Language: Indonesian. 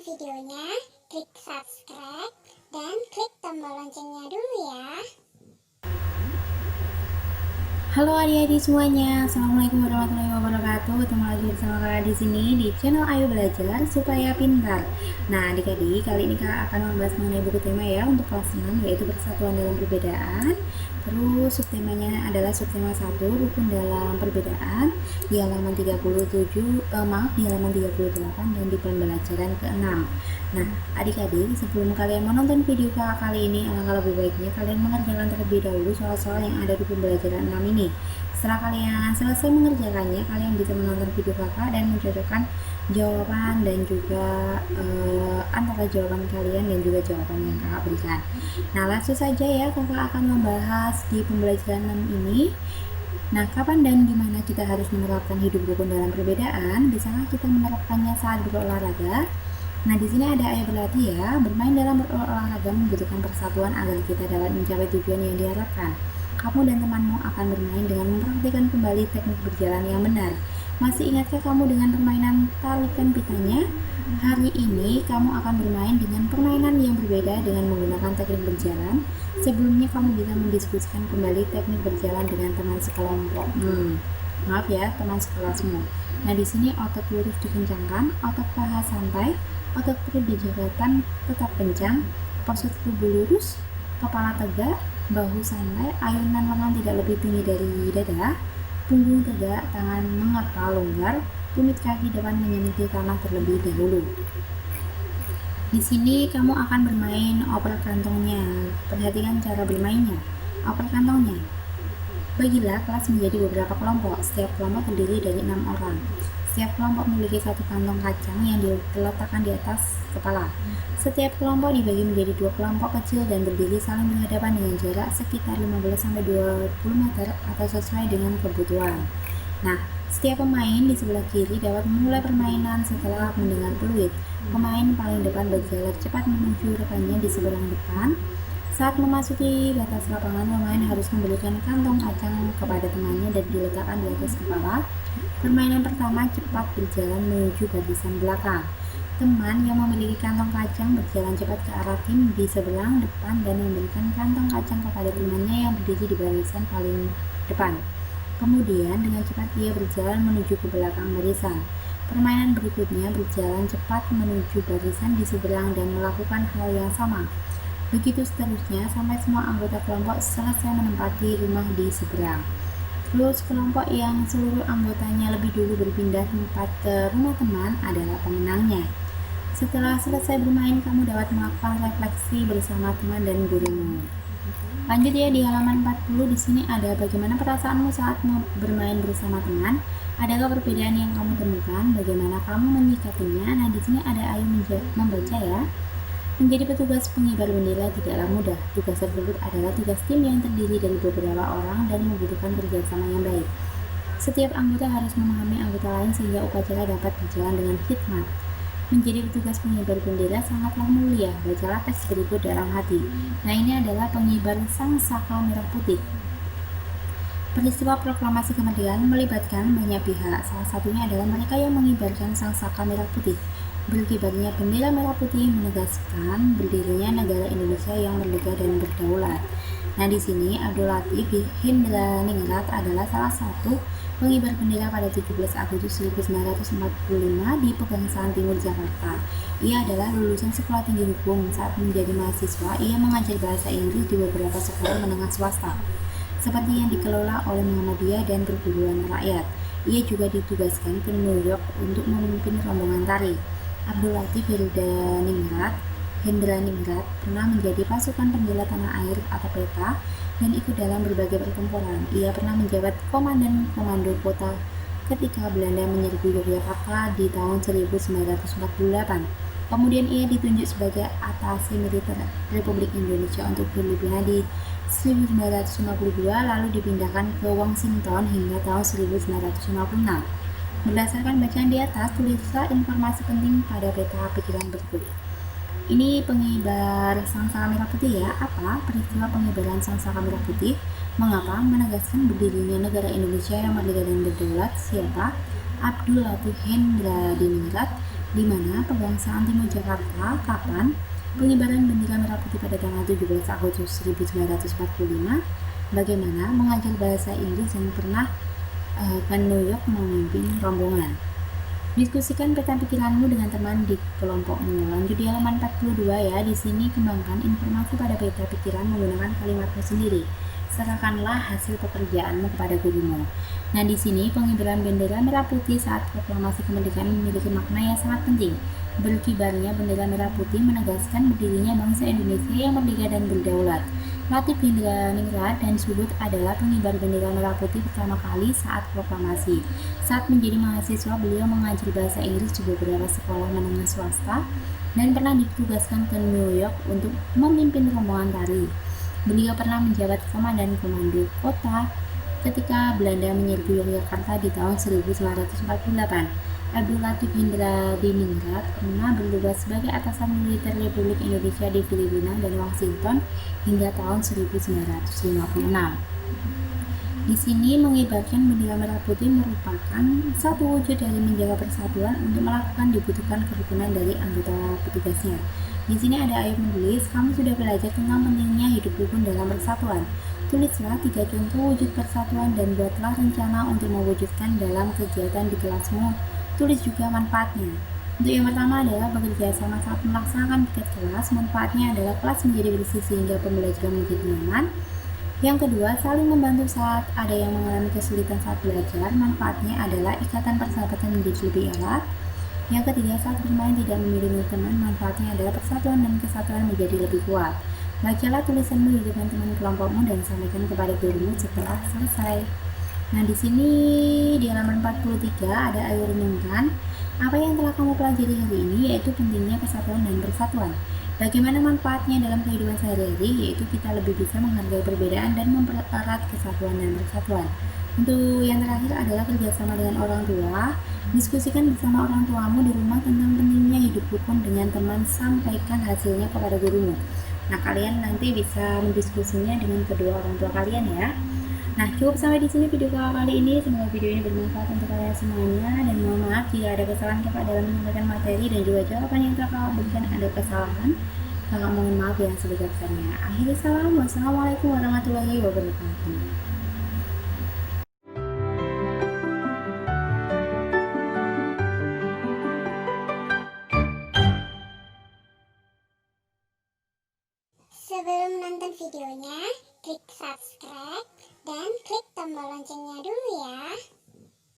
videonya, klik subscribe, dan klik tombol loncengnya dulu ya. Halo adik-adik semuanya, assalamualaikum warahmatullahi wabarakatuh. Ketemu lagi bersama kakak di sini di channel Ayo Belajar Supaya Pintar. Nah adik-adik, kali ini kakak akan membahas mengenai buku tema ya untuk kelas 6, yaitu Persatuan dalam Perbedaan. Terus subtemanya adalah subtema 1, Rukun dalam Perbedaan, di halaman 38 dan di pembelajaran ke-6. Nah adik-adik, sebelum kalian menonton video kakak kali ini, alangkah lebih baiknya kalian mengerjakan terlebih dahulu soal-soal yang ada di pembelajaran 6 ini. Setelah kalian selesai mengerjakannya, kalian bisa menonton video kakak dan mencocokkan jawaban dan juga antara jawaban kalian dan juga jawaban yang kakak berikan. Nah langsung saja ya, kakak akan membahas di pembelajaran 6 ini. Nah, kapan dan gimana kita harus menerapkan hidup rukun dalam perbedaan? Bisakah kita menerapkannya saat berolahraga? Nah, di sini ada ayat berlatih ya. Bermain dalam berolahraga membutuhkan persatuan agar kita dapat mencapai tujuan yang diharapkan. Kamu dan temanmu akan bermain dengan mempraktikkan kembali teknik berjalan yang benar. Masih ingatkah kamu dengan permainan talikan pitanya? Hari ini kamu akan bermain dengan permainan yang berbeda dengan menggunakan teknik berjalan. Sebelumnya kamu bisa mendiskusikan kembali teknik berjalan dengan teman sekelompok. Maaf ya, teman sekelasmu. Nah, di sini otot lurus dikencangkan, otot paha santai, otot perut dijaga tetap kencang, postur tubuh lurus, kepala tegak, bahu santai, ayunan lengan tidak lebih tinggi dari dada, punggung tegak, tangan mengepal longgar, tumit kaki depan menyentuh tanah terlebih dahulu. Di sini kamu akan bermain oper kantongnya. Perhatikan cara bermainnya. Oper kantongnya. Bagilah kelas menjadi beberapa kelompok. Setiap kelompok terdiri dari 6 orang. Setiap kelompok memiliki satu kantong kacang yang diletakkan di atas kepala. Setiap kelompok dibagi menjadi 2 kelompok kecil dan berdiri saling berhadapan dengan jarak sekitar 15-20 meter atau sesuai dengan kebutuhan. Nah, setiap pemain di sebelah kiri dapat memulai permainan setelah mendengar peluit. Pemain paling depan berjalan cepat menuju rekannya di seberang depan. Saat memasuki batas lapangan, pemain harus memberikan kantong kacang kepada temannya dan diletakkan di atas kepala. Permainan pertama cepat berjalan menuju barisan belakang. Teman yang memiliki kantong kacang berjalan cepat ke arah tim di seberang depan dan memberikan kantong kacang kepada temannya yang berdiri di barisan paling depan. Kemudian dengan cepat ia berjalan menuju ke belakang barisan. Permainan berikutnya berjalan cepat menuju barisan di seberang dan melakukan hal yang sama. Begitu seterusnya sampai semua anggota kelompok selesai menempati rumah di seberang. Terus kelompok yang seluruh anggotanya lebih dulu berpindah tempat ke rumah teman adalah pemenangnya. Setelah selesai bermain, kamu dapat melakukan refleksi bersama teman dan gurumu. Lanjut ya, di halaman 40 di sini ada bagaimana perasaanmu saat bermain bersama teman. Adakah perbedaan yang kamu temukan? Bagaimana kamu menyikapinya? Nah, di sini ada Ayu membaca ya. Menjadi petugas pengibar bendera tidaklah mudah. Tugas tersebut adalah tugas tim yang terdiri dari beberapa orang dan membutuhkan kerjasama yang baik. Setiap anggota harus memahami anggota lain sehingga upacara dapat berjalan dengan hikmat. Menjadi petugas pengibar bendera sangatlah mulia. Bacalah teks berikut dalam hati. Nah, ini adalah pengibar sang saka merah putih. Peristiwa proklamasi kemerdekaan melibatkan banyak pihak. Salah satunya adalah mereka yang mengibarkan sang saka merah putih. Berkibarnya bendera merah putih menegaskan berdirinya negara Indonesia yang merdeka dan berdaulat. Nah, di sini Abdul Latif Hendraningrat adalah salah satu pengibar bendera pada 17 Agustus 1945 di Pegangsaan Timur Jakarta. Ia adalah lulusan sekolah tinggi hukum. Saat menjadi mahasiswa, ia mengajar bahasa Inggris di beberapa sekolah menengah swasta, seperti yang dikelola oleh Muhammadiyah dan perguruan rakyat. Ia juga ditugaskan ke New York untuk memimpin rombongan tari. Abdul Latif Hendraningrat pernah menjadi pasukan pembela tanah air atau PETA dan ikut dalam berbagai pertempuran. Ia pernah menjabat komandan komando kota ketika Belanda menyerbu Yogyakarta di tahun 1948. Kemudian ia ditunjuk sebagai atase militer Republik Indonesia untuk Filipina di 1952, lalu dipindahkan ke Washington hingga tahun 1956. Berdasarkan bacaan di atas, tulislah informasi penting pada peta pikiran berikut. Ini pengibar sang saka merah putih ya. Apa peristiwa pengibaran sang saka merah putih? Mengapa? Menegaskan berdirinya negara Indonesia yang merdeka dan berdaulat. Siapa? Abdul Latif Hendraningrat. di mana Pegangsaan Timur Jakarta kapan? Pengibaran bendera merah putih pada tanggal 17 Agustus 1945. Bagaimana? Mengajar bahasa Inggris yang pernah ke New York memimpin rombongan. Diskusikan peta pikiranmu dengan teman di kelompokmu. Lanjut di halaman 42 ya. Di sini kembangkan informasi pada peta pikiran menggunakan kalimatmu sendiri. Serahkanlah hasil pekerjaanmu kepada gurumu. Nah, di sini pengibaran bendera merah putih saat proklamasi kemerdekaan memiliki makna yang sangat penting. Berkibarnya bendera merah putih menegaskan berdirinya bangsa Indonesia yang merdeka dan berdaulat. Motif Indra dan Sudut adalah pengibar bendera merah putih pertama kali saat proklamasi. Saat menjadi mahasiswa, beliau mengajar bahasa Inggris di beberapa sekolah menengah swasta dan pernah ditugaskan ke New York untuk memimpin rombongan tari. Beliau pernah menjabat komandan komando kota ketika Belanda menyerbu Yogyakarta di tahun 1948. Abdul Latif Diningrat pernah bertugas sebagai atasan militer Republik Indonesia di Filipina dan Washington hingga tahun 1956. Di sini mengibarkan bendera merah putih merupakan satu wujud dari menjaga persatuan untuk melakukan dibutuhkan kerukunan dari anggota petugasnya. Di sini ada ayat menulis, kamu sudah belajar tentang pentingnya hidup rukun dalam persatuan. Tulislah 3 contoh wujud persatuan dan buatlah rencana untuk mewujudkan dalam kegiatan di kelasmu. Tulis juga manfaatnya. Untuk yang pertama adalah bekerja sama saat melaksanakan piket kelas. Manfaatnya adalah kelas menjadi bersih sehingga pembelajaran menjadi nyaman. Yang kedua, saling membantu saat ada yang mengalami kesulitan saat belajar. Manfaatnya adalah ikatan persahabatan menjadi lebih erat. Yang ketiga, saat bermain tidak memilih teman. Manfaatnya adalah persatuan dan kesatuan menjadi lebih kuat. Bacalah tulisanmu di depan teman kelompokmu dan sampaikan kepada gurumu setelah selesai. Nah, di sini di halaman 43 ada ayo renungkan. Apa yang telah kamu pelajari hari ini yaitu pentingnya kesatuan dan persatuan. Bagaimana manfaatnya dalam kehidupan sehari-hari, yaitu kita lebih bisa menghargai perbedaan dan mempererat kesatuan dan persatuan. Untuk yang terakhir adalah kerjasama dengan orang tua. Diskusikan bersama orang tuamu di rumah tentang pentingnya hidup rukun dengan teman, sampaikan hasilnya kepada gurumu. Nah, kalian nanti bisa mendiskusinya dengan kedua orang tua kalian ya. Nah, cukup sampai di sini video kali ini. Semoga video ini bermanfaat untuk kalian semuanya, dan mohon maaf jika ada kesalahan kakak dalam menyampaikan materi dan juga jawaban yang kakak berikan ada kesalahan. Kakak mohon maaf yang sebesar-besarnya. Akhirnya salam, wassalamualaikum warahmatullahi wabarakatuh. Sebelum nonton videonya, klik subscribe dan klik tombol loncengnya dulu ya.